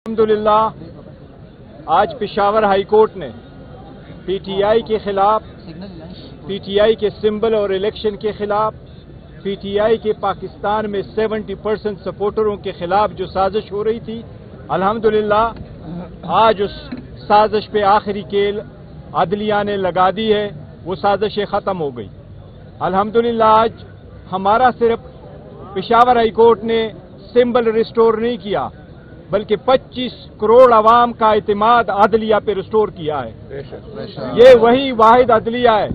अल्हम्दुलिल्लाह आज Peshawar high court ने पीटीआई के खिलाफ, पीटीआई के सिंबल और इलेक्शन के खिलाफ, पीटीआई के पाकिस्तान में 70% सपोर्टरों के खिलाफ जो साजिश हो रही थी, अल्हम्दुलिल्लाह आज उस साजिश पे आखिरी केल अदलिया ने लगा दी है। वो साजिशें खत्म हो गई। अल्हम्दुलिल्लाह आज हमारा सिर्फ पेशावर हाई कोर्ट ने सिंबल रिस्टोर नहीं किया, बल्कि 25 करोड़ अवाम का इतिमाद अदलिया पे रिस्टोर किया है। ये वही वाहिद अदलिया है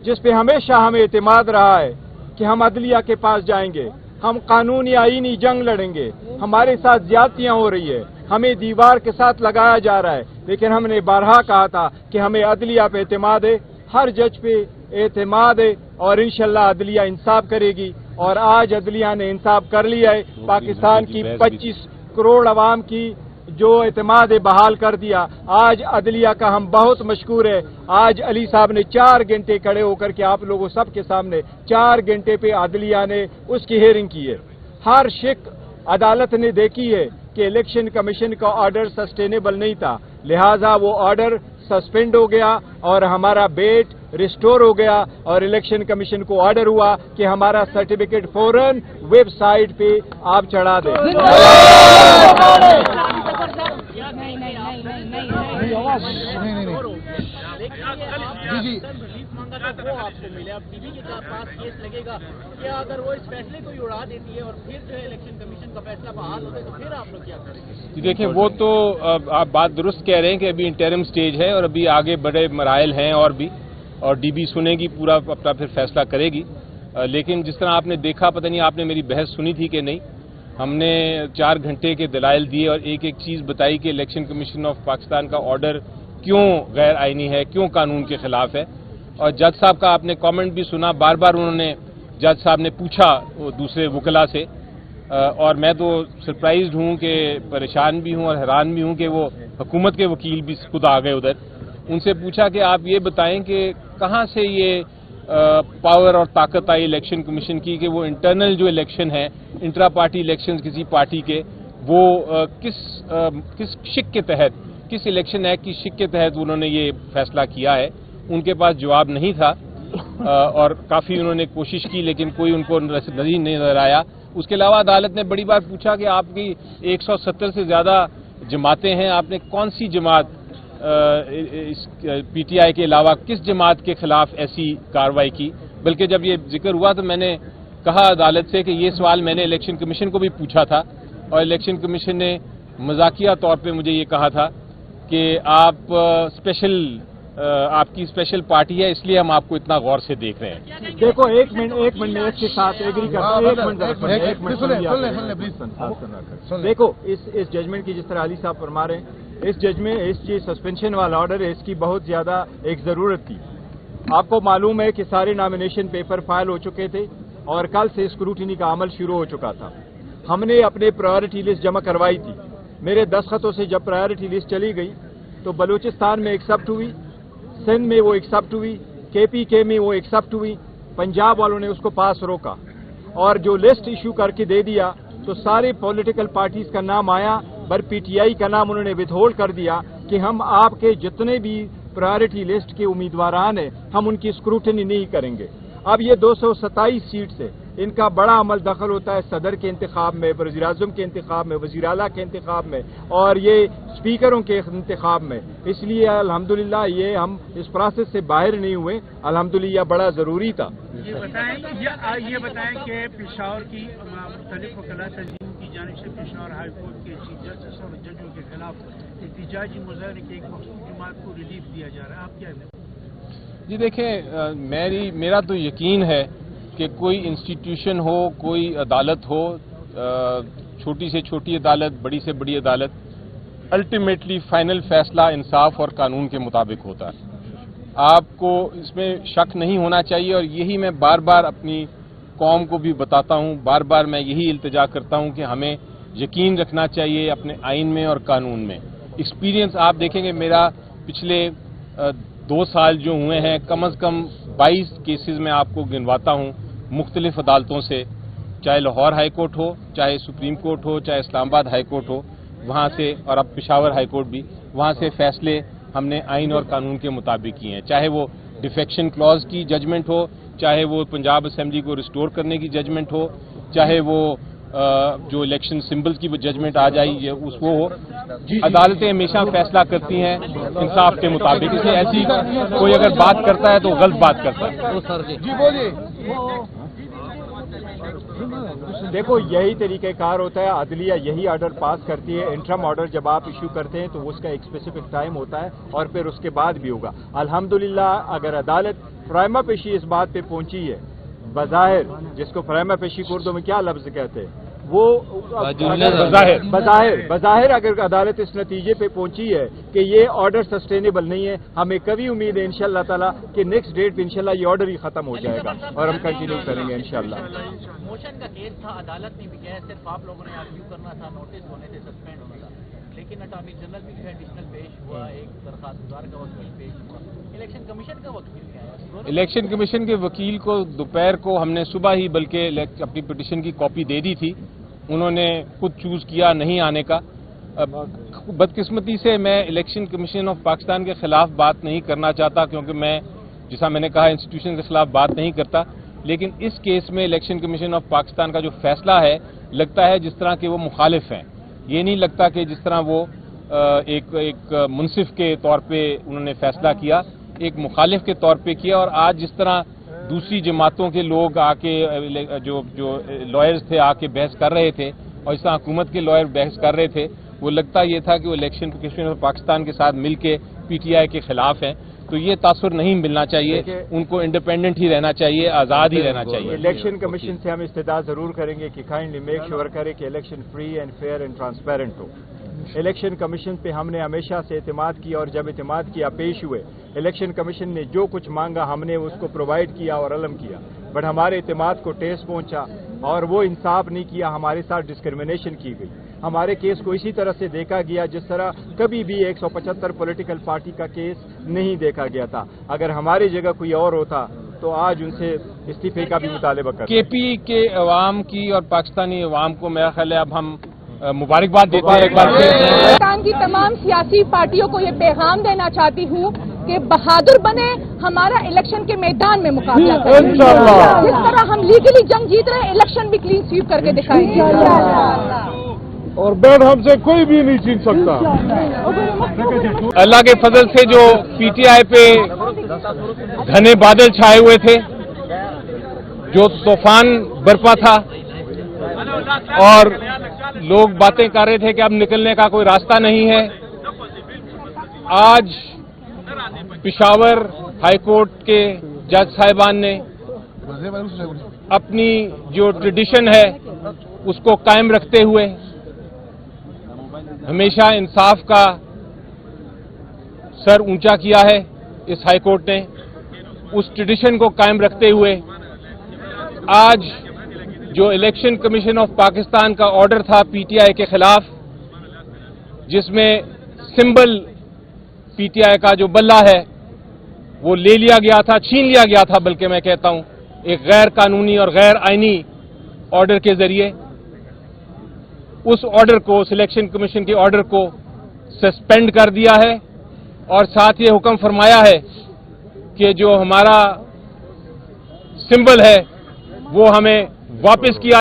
जिस पे हमेशा हमें इतिमाद रहा है कि हम अदलिया के पास जाएंगे, हम कानूनी आईनी जंग लड़ेंगे। हमारे साथ ज्यादतियां हो रही है, हमें दीवार के साथ लगाया जा रहा है, लेकिन हमने बारहा कहा था कि हमें अदलिया पे इतिमाद है, हर जज पे एतमाद है और इंशाल्लाह अदलिया इंसाफ करेगी। और आज अदलिया ने इंसाफ कर लिया है। पाकिस्तान की 25 करोड़ अवाम की जो एतमाद बहाल कर दिया। आज अदलिया का हम बहुत मशकूर है। आज अली साहब ने 4 घंटे खड़े होकर के आप लोगों सबके सामने 4 घंटे पे अदलिया ने उसकी हेयरिंग की है। हर शिक अदालत ने देखी है कि इलेक्शन कमीशन का ऑर्डर सस्टेनेबल नहीं था, लिहाजा वो ऑर्डर सस्पेंड हो गया और हमारा बेट रिस्टोर हो गया और इलेक्शन कमीशन को ऑर्डर हुआ कि हमारा सर्टिफिकेट फौरन वेबसाइट पे आप चढ़ा दें। वो आपसे मिले, अब डीबी के पास केस लगेगा क्या? अगर वो इस फैसले को ही उड़ा देती है और फिर जो है इलेक्शन कमीशन का फैसला बहाल होता है तो फिर आप लोग क्या करेंगे? देखिए, वो तो आप बात दुरुस्त कह रहे हैं कि अभी इंटरिम स्टेज है और अभी आगे बड़े मराइल हैं और डीबी सुनेगी, पूरा अपना फिर फैसला करेगी। लेकिन जिस तरह आपने देखा, पता नहीं आपने मेरी बहस सुनी थी कि नहीं, हमने 4 घंटे के दलाइल दिए और एक एक चीज बताई कि इलेक्शन कमीशन ऑफ पाकिस्तान का ऑर्डर क्यों गैर आईनी है, क्यों कानून के खिलाफ है। और जज साहब का आपने कमेंट भी सुना, बार बार उन्होंने जज साहब ने पूछा वो दूसरे वकला से, और मैं तो सरप्राइज्ड हूं कि परेशान भी हूं और हैरान भी हूं कि वो हुकूमत के वकील भी खुद आ गए उधर। उनसे पूछा कि आप ये बताएं कि कहां से ये पावर और ताकत आई इलेक्शन कमीशन की कि वो इंटरनल जो इलेक्शन है, इंट्रा पार्टी इलेक्शन किसी पार्टी के, वो किस शिक के तहत, किस इलेक्शन एक्ट की शिक के तहत उन्होंने ये फैसला किया है। उनके पास जवाब नहीं था और काफी उन्होंने कोशिश की लेकिन कोई उनको नहीं नजर आया। उसके अलावा अदालत ने बड़ी बार पूछा कि आपकी 170 से ज्यादा जमातें हैं, आपने कौन सी जमात पीटीआई के अलावा किस जमात के खिलाफ ऐसी कार्रवाई की। बल्कि जब ये जिक्र हुआ तो मैंने कहा अदालत से कि ये सवाल मैंने इलेक्शन कमीशन को भी पूछा था और इलेक्शन कमीशन ने मजाकिया तौर पे मुझे ये कहा था कि आपकी स्पेशल पार्टी है, इसलिए हम आपको इतना गौर से देख रहे हैं। देखो, एक मिनट में इसके साथ एग्री करता हूं। एक मिनट देखो, इस जजमेंट की जिस तरह अली साहब फरमा रहे हैं, इस जजमेंट, इस चीज सस्पेंशन वाला ऑर्डर है, इसकी बहुत ज्यादा एक जरूरत थी। आपको मालूम है कि सारे नॉमिनेशन पेपर फाइल हो चुके थे और कल से स्क्रूटिनी का अमल शुरू हो चुका था। हमने अपने प्रायोरिटी लिस्ट जमा करवाई थी। मेरे दस्तखतों से जब प्रायोरिटी लिस्ट चली गई तो बलूचिस्तान में एक्सेप्ट हुई, सिंध में वो एक्सेप्ट हुई, केपीके में वो एक्सेप्ट हुई, पंजाब वालों ने उसको पास रोका और जो लिस्ट इशू करके दे दिया तो सारे पॉलिटिकल पार्टीज का नाम आया, पर पीटीआई का नाम उन्होंने विथहोल्ड कर दिया कि हम आपके जितने भी प्रायोरिटी लिस्ट के उम्मीदवारान हैं हम उनकी स्क्रूटनी नहीं करेंगे। अब ये 227 सीट से इनका बड़ा अमल दखल होता है सदर के इंतखाब में, वज़ीर-ए-आज़म के इंतखाब में, वज़ीर आला के इंतखाब में और ये स्पीकरों के इंतखाब में। इसलिए अल्हम्दुलिल्लाह ये हम इस प्रोसेस से बाहर नहीं हुए, अल्हम्दुलिल्लाह बड़ा जरूरी था। ये बताएं कि पेशावर की मुख्तलिफ वकला तंजीम की जानिब से पेशावर हाई कोर्ट के चीफ जस्टिस और जजों के खिलाफ एहतजाजी मुजाहरे के एक मखसूस जमात को रिलीफ दिया जा रहा है, आप क्या है? जी देखें, मेरा तो यकीन है कि कोई इंस्टीट्यूशन हो, कोई अदालत हो, छोटी से छोटी अदालत, बड़ी से बड़ी अदालत, अल्टीमेटली फाइनल फैसला इंसाफ और कानून के मुताबिक होता है। आपको इसमें शक नहीं होना चाहिए और यही मैं बार बार अपनी कौम को भी बताता हूं, बार बार मैं यही इल्तिजा करता हूं कि हमें यकीन रखना चाहिए अपने आइन में और कानून में। एक्सपीरियंस आप देखेंगे, मेरा पिछले 2 साल जो हुए हैं, कम अज कम 22 केसेस में आपको गिनवाता हूं मुख्तलिफ अदालतों से, चाहे लाहौर हाई कोर्ट हो, चाहे सुप्रीम कोर्ट हो, चाहे इस्लामाबाद हाई कोर्ट हो। वहाँ से, और अब पिशावर हाई कोर्ट भी, वहाँ से फैसले हमने आइन और कानून के मुताबिक किए हैं, चाहे वो डिफेक्शन क्लॉज की जजमेंट हो, चाहे वो पंजाब असेंबली को रिस्टोर करने की जजमेंट हो, चाहे वो जो इलेक्शन सिंबल्स की वो जजमेंट आ जाए ये वो हो। अदालतें हमेशा फैसला करती हैं इंसाफ के मुताबिक, इसलिए ऐसी कोई अगर बात करता है तो गलत बात करता है। जी बोलिए। देखो, यही तरीक़ेकार होता है, अदलिया यही ऑर्डर पास करती है। इंटरम ऑर्डर जब आप इशू करते हैं तो उसका एक स्पेसिफिक टाइम होता है और फिर उसके बाद भी होगा। अल्हम्दुलिल्लाह अगर अदालत प्राइमा पेशी इस बात पे पहुंची है, बज़ाहिर, जिसको प्राइमा पेशी उर्दू में क्या लफ्ज कहते हैं, वो बज़ाहिर अगर अदालत इस नतीजे पे पहुंची है कि ये ऑर्डर सस्टेनेबल नहीं है, हमें कभी उम्मीद है इंशाअल्लाह ताला कि नेक्स्ट डेट पे इंशाअल्लाह ये ऑर्डर ही खत्म हो जाएगा और हम कंटिन्यू करेंगे इंशाअल्लाह। मोशन का केस था, अदालत ने भी किया, सिर्फ आप लोगों ने आर्ग्यू करना था, नोटिस होने थे, सस्पेंड होना था, लेकिन अटॉर्नी जनरल भी जो है एडिशनल पेश हुआ, एक दरखास्त गुजार का वकील पेश हुआ, इलेक्शन कमीशन का वकील क्या है? इलेक्शन कमीशन के वकील को दोपहर को हमने सुबह ही बल्कि अपनी पिटीशन की कॉपी दे दी थी, उन्होंने खुद चूज किया नहीं आने का। बदकिस्मती से मैं इलेक्शन कमीशन ऑफ पाकिस्तान के खिलाफ बात नहीं करना चाहता, क्योंकि मैं, जैसा मैंने कहा, इंस्टीट्यूशन के खिलाफ बात नहीं करता, लेकिन इस केस में इलेक्शन कमीशन ऑफ पाकिस्तान का जो फैसला है, लगता है जिस तरह के वो मुखालिफ हैं। ये नहीं लगता कि जिस तरह वो एक मुंसिफ के तौर पे उन्होंने फैसला किया, एक मुखालिफ के तौर पे किया। और आज जिस तरह दूसरी जमातों के लोग आके जो लॉयर्स थे आके बहस कर रहे थे, और इस तरह हुकूमत के लॉयर बहस कर रहे थे, वो लगता ये था कि वो इलेक्शन कमीशन ऑफ पाकिस्तान के साथ मिलके पीटीआई के खिलाफ हैं। तो ये तासुर नहीं मिलना चाहिए, उनको इंडिपेंडेंट ही रहना चाहिए, आज़ाद ही रहना चाहिए। इलेक्शन कमीशन से हम इस्तदा जरूर करेंगे कि काइंडली मेक श्योर करे कि election free and fair and transparent हो। इलेक्शन कमीशन पे हमने हमेशा से एतमाद किया, और जब एतमाद किया पेश हुए, इलेक्शन कमीशन ने जो कुछ मांगा हमने उसको प्रोवाइड किया और अलम किया, बट हमारे एतमाद को ठेस पहुंचा और वो इंसाफ नहीं किया, हमारे साथ डिस्क्रिमिनेशन की गई। हमारे केस को इसी तरह से देखा गया जिस तरह कभी भी 175 पॉलिटिकल पार्टी का केस नहीं देखा गया था। अगर हमारी जगह कोई और होता तो आज उनसे इस्तीफे का भी मुतालबा करते। केपी के अवाम की और पाकिस्तानी अवाम को मेरा ख्याल है अब हम मुबारकबाद देते हैं। एक बार पाकिस्तान की तमाम सियासी पार्टियों को ये पैगाम देना चाहती हूँ कि बहादुर बने, हमारा इलेक्शन के मैदान में मुकाबला करें। जिस तरह हम लीगली जंग जीत रहे हैं, इलेक्शन भी क्लीन स्वीप करके दिखाएंगे और बैड हमसे कोई भी नहीं छीन सकता। अल्लाह के फजल से जो पीटीआई पे घने बादल छाए हुए थे, जो तूफान बरपा था और लोग बातें कर रहे थे कि अब निकलने का कोई रास्ता नहीं है, आज पिशावर हाई कोर्ट के जज साहिबान ने अपनी जो ट्रेडिशन है उसको कायम रखते हुए, हमेशा इंसाफ का सर ऊंचा किया है इस हाई कोर्ट ने, उस ट्रेडिशन को कायम रखते हुए आज जो इलेक्शन कमीशन ऑफ पाकिस्तान का ऑर्डर था पीटीआई के खिलाफ, जिसमें सिंबल पीटीआई का जो बल्ला है वो ले लिया गया था, छीन लिया गया था, बल्कि मैं कहता हूं एक गैर कानूनी और गैर आईनी ऑर्डर के जरिए, उस ऑर्डर को, सिलेक्शन कमीशन के ऑर्डर को सस्पेंड कर दिया है और साथ ये हुक्म फरमाया है कि जो हमारा सिंबल है वो हमें वापस किया